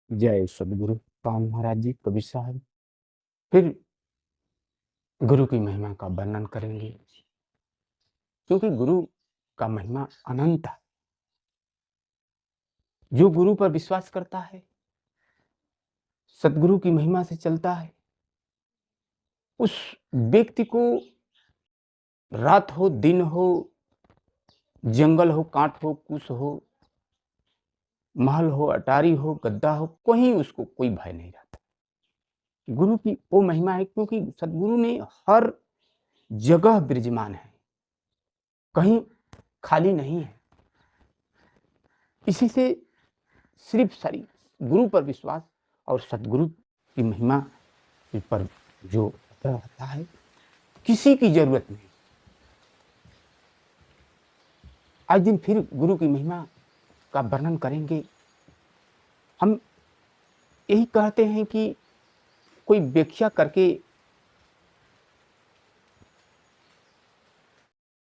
जय सदगुरु पान महाराज जी कबीर साहब। फिर गुरु की महिमा का वर्णन करेंगे, क्योंकि गुरु का महिमा अनंत है। जो गुरु पर विश्वास करता है, सदगुरु की महिमा से चलता है, उस व्यक्ति को रात हो, दिन हो, जंगल हो, कांट हो, कुश हो, महल हो, अटारी हो, गद्दा हो, कहीं उसको कोई भय नहीं रहता। गुरु की वो महिमा है, क्योंकि सदगुरु ने हर जगह विराजमान है, कहीं खाली नहीं है। इसी से सिर्फ सारी गुरु पर विश्वास और सदगुरु की महिमा पर जो रहता है, किसी की जरूरत नहीं। आज दिन फिर गुरु की महिमा का वर्णन करेंगे। हम यही कहते हैं कि कोई व्याख्या करके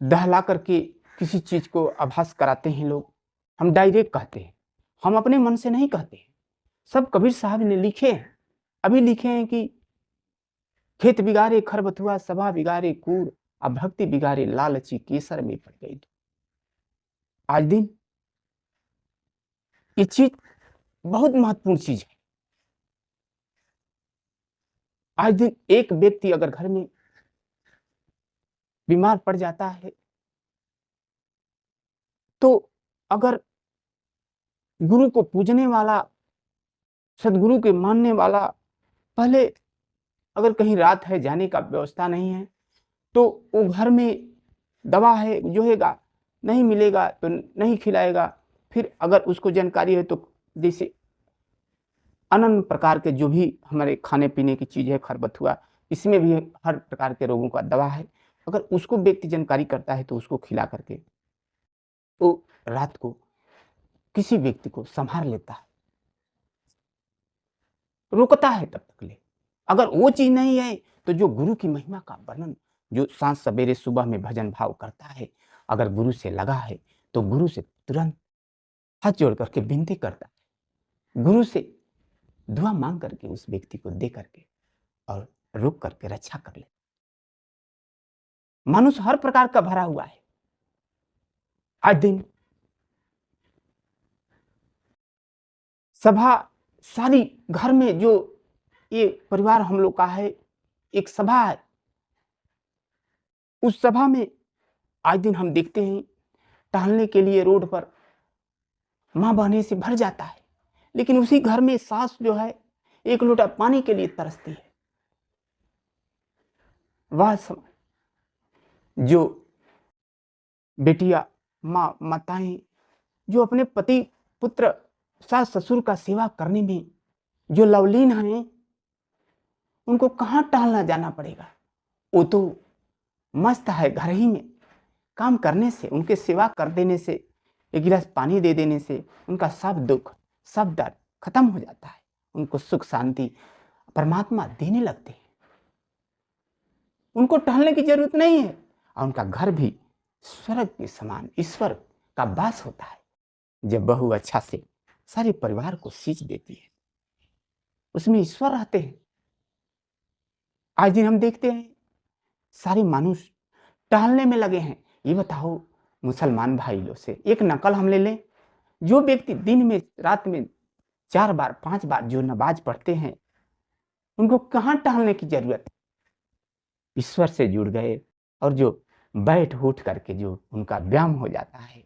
दहला करके किसी चीज को आभास कराते हैं लोग। हम डायरेक्ट कहते हैं, हम अपने मन से नहीं कहते हैं। सब कबीर साहब ने लिखे हैं, अभी लिखे हैं कि खेत बिगाड़े खरबथुआ, सभा बिगाड़े कूड़, अब भक्ति बिगाड़े लालची केसर में पड़ गई। आज दिन ये चीज बहुत महत्वपूर्ण चीज है। आज दिन एक व्यक्ति अगर घर में बीमार पड़ जाता है, तो अगर गुरु को पूजने वाला, सदगुरु के मानने वाला, पहले अगर कहीं रात है, जाने का व्यवस्था नहीं है, तो वो घर में दवा है जोहेगा, नहीं मिलेगा तो नहीं खिलाएगा। फिर अगर उसको जानकारी है तो जैसे अनंत प्रकार के जो भी हमारे खाने पीने की चीज है, खरबथुआ, इसमें भी हर प्रकार के रोगों का दवा है। अगर उसको व्यक्ति जानकारी करता है तो उसको खिला करके वो रात को किसी व्यक्ति को संभाल लेता है, रोकता है तब तक ले। अगर वो चीज नहीं है तो जो गुरु की महिमा का वर्णन, जो सांझ सवेरे सुबह में भजन भाव करता है, अगर गुरु से लगा है तो गुरु से तुरंत हाथ जोड़ करके विनती करता है, गुरु से दुआ मांग करके उस व्यक्ति को दे करके और रुक करके रक्षा कर ले। मनुष्य हर प्रकार का भरा हुआ है। आज दिन सभा सारी घर में जो ये परिवार हम लोग का है, एक सभा है। उस सभा में आज दिन हम देखते हैं टहलने के लिए रोड पर मां बहने से भर जाता है, लेकिन उसी घर में सास जो है एक लोटा पानी के लिए तरसती है। वह समय जो बेटिया, माँ, माताएं जो अपने पति, पुत्र, सास ससुर का सेवा करने में जो लवलीन हैं, उनको कहाँ टहलना जाना पड़ेगा। वो तो मस्त है घर ही में काम करने से, उनके सेवा कर देने से, एक गिलास पानी दे देने से उनका सब दुख, सब डर खत्म हो जाता है। उनको सुख शांति परमात्मा देने लगते हैं। उनको टहलने की जरूरत नहीं है, और उनका घर भी स्वर्ग के समान ईश्वर का वास होता है। जब बहू अच्छा से सारे परिवार को सींच देती है, उसमें ईश्वर रहते हैं। आज दिन हम देखते हैं सारे मनुष्य टहलने में लगे हैं। ये बताओ मुसलमान भाई लोग से एक नकल हम ले लें, जो व्यक्ति दिन में रात में 4 बार 5 बार जो नमाज पढ़ते हैं, उनको कहाँ टहलने की जरूरत है। ईश्वर से जुड़ गए, और जो बैठ उठ करके जो उनका व्यायाम हो जाता है,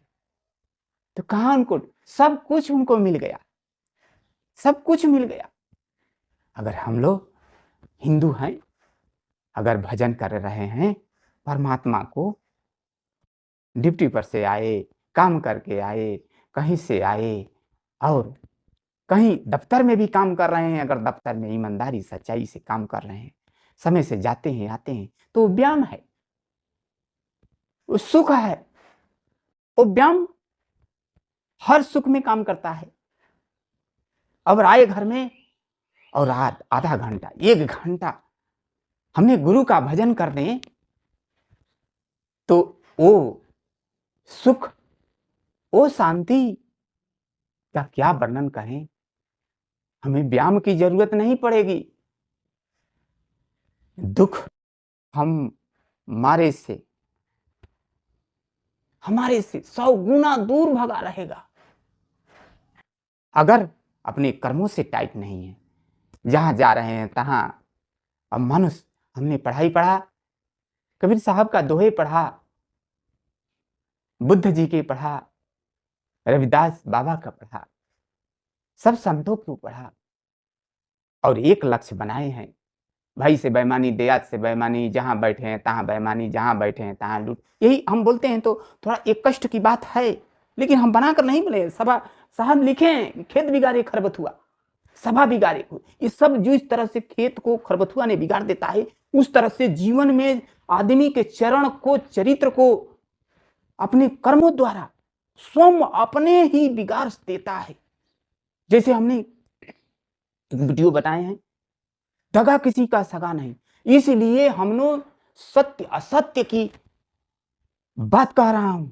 तो कहाँ उनको सब कुछ उनको मिल गया, सब कुछ मिल गया। अगर हम लोग हिंदू हैं, अगर भजन कर रहे हैं परमात्मा को, ड्यूटी पर से आए, काम करके आए, कहीं से आए, और कहीं दफ्तर में भी काम कर रहे हैं, अगर दफ्तर में ईमानदारी सच्चाई से काम कर रहे हैं, समय से जाते हैं आते हैं, तो व्यायाम है, वो सुख है। वो व्यायाम हर सुख में काम करता है। अब आए घर में और आधा घंटा 1 घंटा हमने गुरु का भजन कर दें, तो वो सुख, वो शांति का क्या वर्णन करें। हमें व्यायाम की जरूरत नहीं पड़ेगी। दुख हमारे से 100 गुना दूर भगा रहेगा अगर अपने कर्मों से टाइट नहीं है। जहां जा रहे हैं तहां अब मनुष्य, हमने पढ़ाई पढ़ा, कबीर साहब का दोहे पढ़ा, बुद्ध जी के पढ़ा, रविदास बाबा का पढ़ा, सब संतों को पढ़ा और एक लक्ष्य बनाए हैं, भाई से बेईमानी, देयात से बेईमानी, जहां बैठे हैं तहां बेईमानी, जहां बैठे हैं तहां लूट। यही हम बोलते हैं तो थोड़ा एक कष्ट की बात है, लेकिन हम बनाकर नहीं बोले। सभा साहब लिखे हैं, खेत बिगाड़े खरबथुआ, सभा बिगाड़े को। ये सब जिस तरह से खेत को खरबथुआ ने बिगाड़ देता है, उस तरह से जीवन में आदमी के चरण को, चरित्र को अपने कर्मों द्वारा स्वयं अपने ही बिगाड़ देता है। जैसे हमने वीडियो बताए हैं, दगा किसी का सगा नहीं, इसलिए हमने सत्य असत्य की बात कह रहा हूं,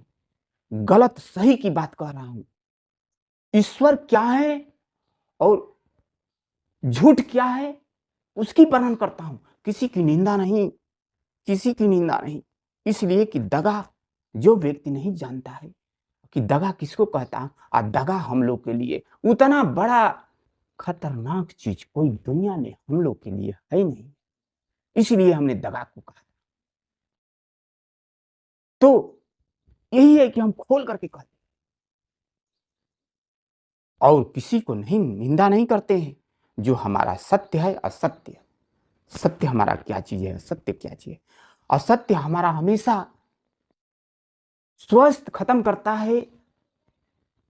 गलत सही की बात कह रहा हूं। ईश्वर क्या है और झूठ क्या है उसकी वर्णन करता हूं, किसी की निंदा नहीं, किसी की निंदा नहीं। इसलिए कि दगा जो व्यक्ति नहीं जानता है कि दगा किसको कहता है, और दगा हम लोग के लिए उतना बड़ा खतरनाक चीज कोई दुनिया में हम लोग के लिए है ही नहीं, इसलिए हमने दगा को कहा। तो यही है कि हम खोल करके कहते और किसी को नहीं निंदा नहीं करते हैं। जो हमारा सत्य है, असत्य, सत्य हमारा क्या चीज है, असत्य क्या चीज है। असत्य हमारा हमेशा स्वस्थ खत्म करता है,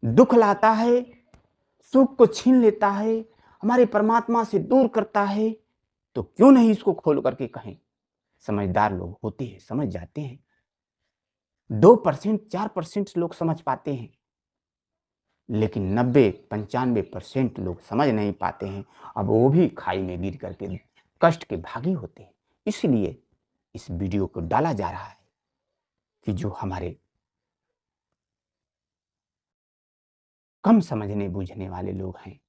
दुख लाता है, सुख को छीन लेता है, हमारे परमात्मा से दूर करता है। तो क्यों नहीं इसको खोल करके कहें। समझदार लोग होते हैं, समझ जाते हैं। 2% 4% लोग समझ पाते हैं, लेकिन 90-95% लोग समझ नहीं पाते हैं। अब वो भी खाई में गिर करके कष्ट के भागी होते हैं। इसलिए इस वीडियो को डाला जा रहा है कि जो हमारे कम समझने बूझने वाले लोग हैं,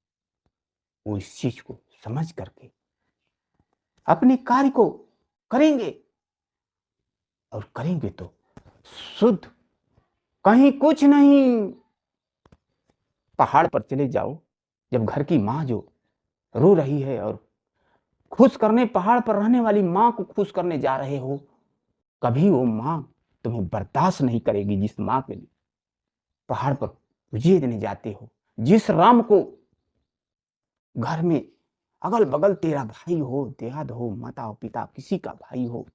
वो इस चीज को समझ करके अपने कार्य को करेंगे, और करेंगे तो शुद्ध, कहीं कुछ नहीं। पहाड़ पर चले जाओ, जब घर की माँ जो रो रही है और खुश करने, पहाड़ पर रहने वाली माँ को खुश करने जा रहे हो, कभी वो माँ तुम्हें बर्दाश्त नहीं करेगी। जिस माँ के लिए पहाड़ पर पूजे देने जाते हो, जिस राम को घर में अगल बगल तेरा भाई हो, देहात हो, माता हो, पिता किसी का भाई हो,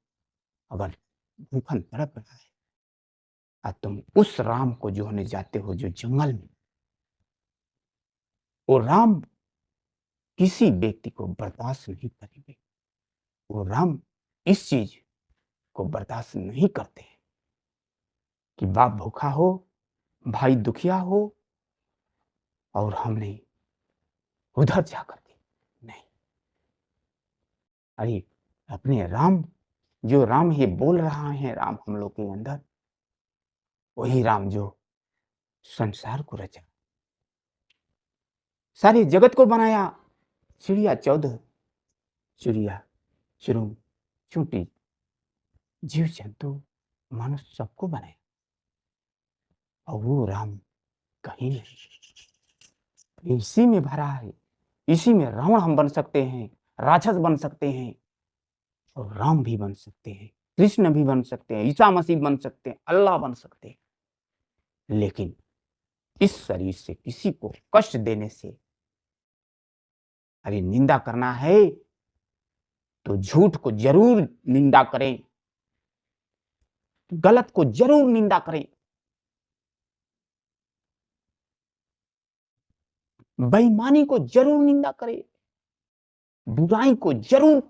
अगर भूखन तड़प रहा है और तुम उस राम को जो होने जाते हो, जो जंगल में, वो राम किसी व्यक्ति को बर्दाश्त नहीं करेंगे। वो राम इस चीज को बर्दाश्त नहीं करते हैं कि बाप भूखा हो, भाई दुखिया हो और हमने उधर जाकर के नहीं। अरे अपने राम, जो राम ये बोल रहा है, राम हम लोग के अंदर, वही राम जो संसार को रचा, सारे जगत को बनाया, चिड़िया 14, चिड़िया, चुरुंग, चूंटी, जीव जंतु, मनुष्य सबको बनाया, और वो राम कहीं नहीं, इसी में भरा है। इसी में रावण हम बन सकते हैं, राक्षस बन सकते हैं, और राम भी बन सकते हैं, कृष्ण भी बन सकते हैं, ईसा मसीह बन सकते हैं, अल्लाह बन सकते हैं। लेकिन इस शरीर से किसी को कष्ट देने से, अरे निंदा करना है तो झूठ को जरूर निंदा करें, गलत को जरूर निंदा करें, बेईमानी को जरूर निंदा करें, बुराई को जरूर,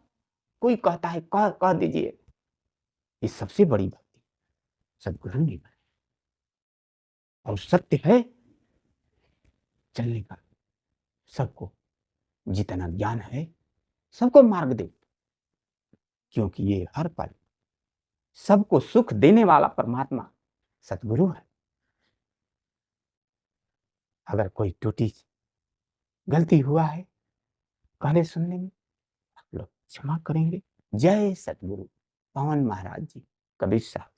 कोई कहता है कह दीजिए। ये सबसे बड़ी भक्ति सदगुरु ने बताई, और सत्य है चलने का। सबको जितना ज्ञान है सबको मार्ग दे, क्योंकि ये हर पल सबको सुख देने वाला परमात्मा सतगुरु है। अगर कोई त्रुटि गलती हुआ है कहले सुनने में आप लोग क्षमा करेंगे। जय सतगुरु पवन महाराज जी, कबीर साहब।